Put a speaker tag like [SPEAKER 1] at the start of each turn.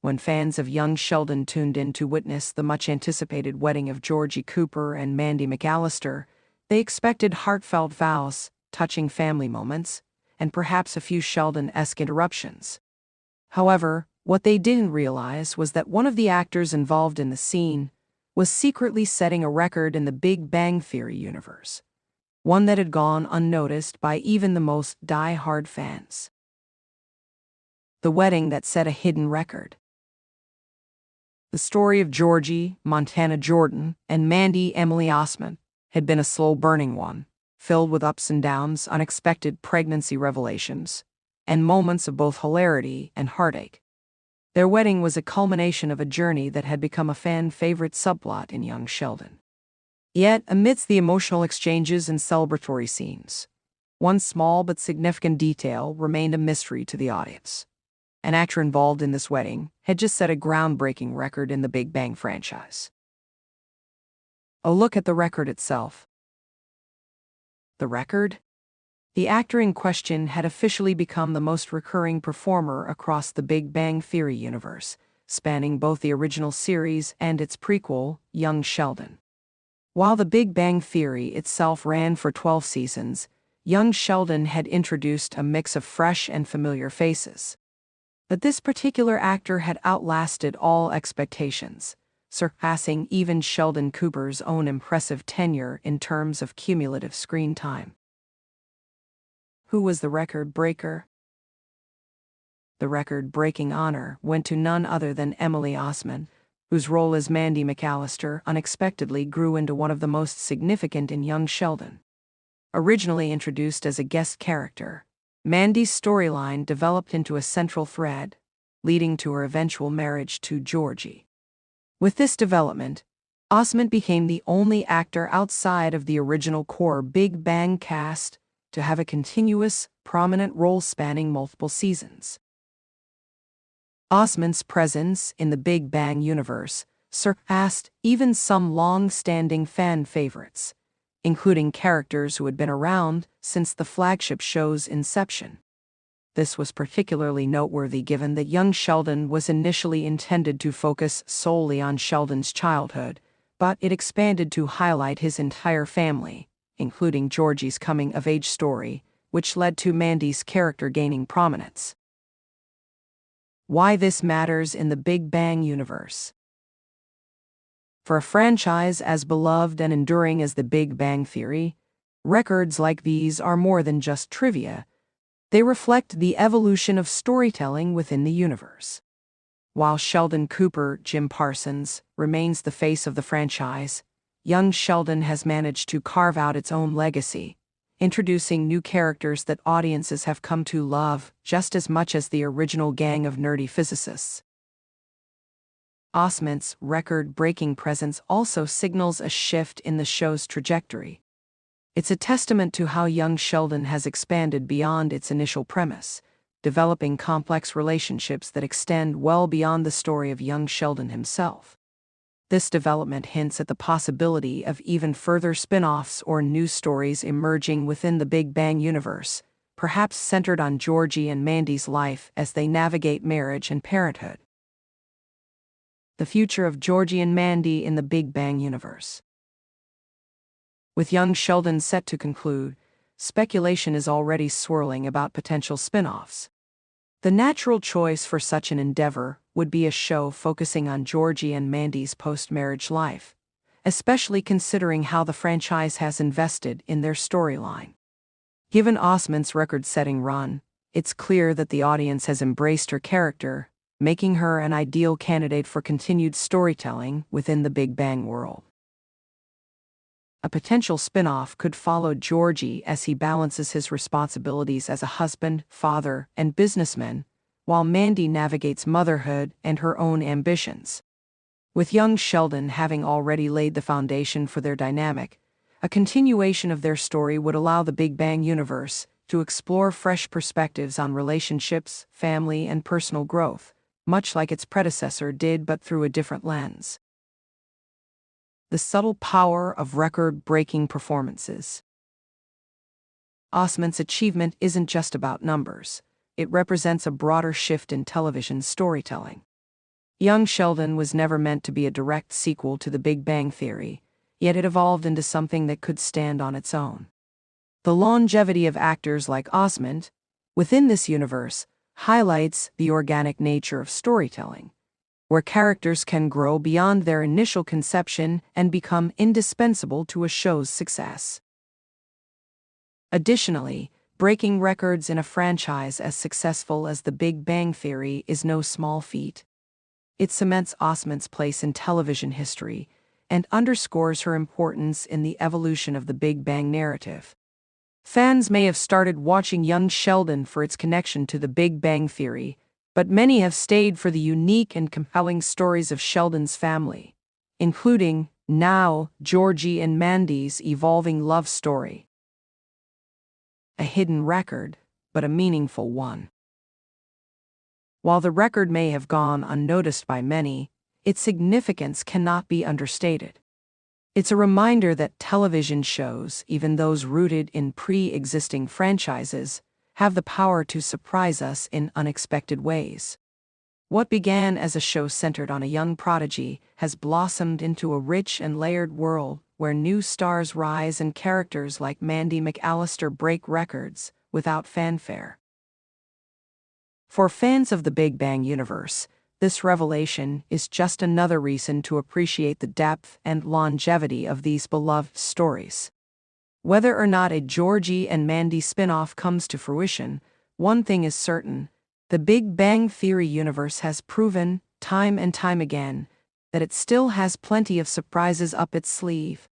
[SPEAKER 1] When fans of young Sheldon tuned in to witness the much-anticipated wedding of Georgie Cooper and Mandy McAllister, they expected heartfelt vows, touching family moments, and perhaps a few Sheldon-esque interruptions. However, what they didn't realize was that one of the actors involved in the scene was secretly setting a record in the Big Bang Theory universe, one that had gone unnoticed by even the most die-hard fans. The wedding that set a hidden record. The story of Georgie, Montana Jordan, and Mandy Emily Osmond had been a slow-burning one, filled with ups and downs, unexpected pregnancy revelations, and moments of both hilarity and heartache. Their wedding was a culmination of a journey that had become a fan-favorite subplot in young Sheldon. Yet, amidst the emotional exchanges and celebratory scenes, one small but significant detail remained a mystery to the audience. An actor involved in this wedding had just set a groundbreaking record in the Big Bang franchise. A look at the record itself. The record? The actor in question had officially become the most recurring performer across the Big Bang Theory universe, spanning both the original series and its prequel, Young Sheldon. While the Big Bang Theory itself ran for 12 seasons, Young Sheldon had introduced a mix of fresh and familiar faces. But this particular actor had outlasted all expectations, surpassing even Sheldon Cooper's own impressive tenure in terms of cumulative screen time. Who was the record breaker? The record-breaking honor went to none other than Emily Osmond, whose role as Mandy McAllister unexpectedly grew into one of the most significant in Young Sheldon. Originally introduced as a guest character, Mandy's storyline developed into a central thread, leading to her eventual marriage to Georgie. With this development, Osmond became the only actor outside of the original core Big Bang cast to have a continuous, prominent role spanning multiple seasons. Osmond's presence in the Big Bang universe surpassed even some long-standing fan favorites, including characters who had been around since the flagship show's inception. This was particularly noteworthy given that Young Sheldon was initially intended to focus solely on Sheldon's childhood, but it expanded to highlight his entire family, including Georgie's coming-of-age story, which led to Mandy's character gaining prominence. Why this matters in the Big Bang universe. For a franchise as beloved and enduring as the Big Bang Theory, records like these are more than just trivia. They reflect the evolution of storytelling within the universe. While Sheldon Cooper, Jim Parsons, remains the face of the franchise, Young Sheldon has managed to carve out its own legacy, introducing new characters that audiences have come to love just as much as the original gang of nerdy physicists. Osmond's record-breaking presence also signals a shift in the show's trajectory. It's a testament to how Young Sheldon has expanded beyond its initial premise, developing complex relationships that extend well beyond the story of Young Sheldon himself. This development hints at the possibility of even further spin-offs or new stories emerging within the Big Bang universe, perhaps centered on Georgie and Mandy's life as they navigate marriage and parenthood. The future of Georgie and Mandy in the Big Bang universe. With Young Sheldon set to conclude, speculation is already swirling about potential spin-offs. The natural choice for such an endeavor would be a show focusing on Georgie and Mandy's post-marriage life, especially considering how the franchise has invested in their storyline. Given Osmond's record-setting run, it's clear that the audience has embraced her character, making her an ideal candidate for continued storytelling within the Big Bang world. A potential spin-off could follow Georgie as he balances his responsibilities as a husband, father, and businessman, while Mandy navigates motherhood and her own ambitions. With Young Sheldon having already laid the foundation for their dynamic, a continuation of their story would allow the Big Bang universe to explore fresh perspectives on relationships, family, and personal growth, much like its predecessor did but through a different lens. The subtle power of record-breaking performances. Osmond's achievement isn't just about numbers. It represents a broader shift in television storytelling. Young Sheldon was never meant to be a direct sequel to The Big Bang Theory, yet it evolved into something that could stand on its own. The longevity of actors like Osmond, within this universe, highlights the organic nature of storytelling, where characters can grow beyond their initial conception and become indispensable to a show's success. Additionally, breaking records in a franchise as successful as The Big Bang Theory is no small feat. It cements Osmond's place in television history and underscores her importance in the evolution of the Big Bang narrative. Fans may have started watching Young Sheldon for its connection to The Big Bang Theory, but many have stayed for the unique and compelling stories of Sheldon's family, including, now, Georgie and Mandy's evolving love story. A hidden record, but a meaningful one. While the record may have gone unnoticed by many, its significance cannot be understated. It's a reminder that television shows, even those rooted in pre-existing franchises, have the power to surprise us in unexpected ways. What began as a show centered on a young prodigy has blossomed into a rich and layered world where new stars rise and characters like Mandy McAllister break records without fanfare. For fans of the Big Bang universe, this revelation is just another reason to appreciate the depth and longevity of these beloved stories. Whether or not a Georgie and Mandy spin-off comes to fruition, one thing is certain: the Big Bang Theory universe has proven, time and time again, that it still has plenty of surprises up its sleeve.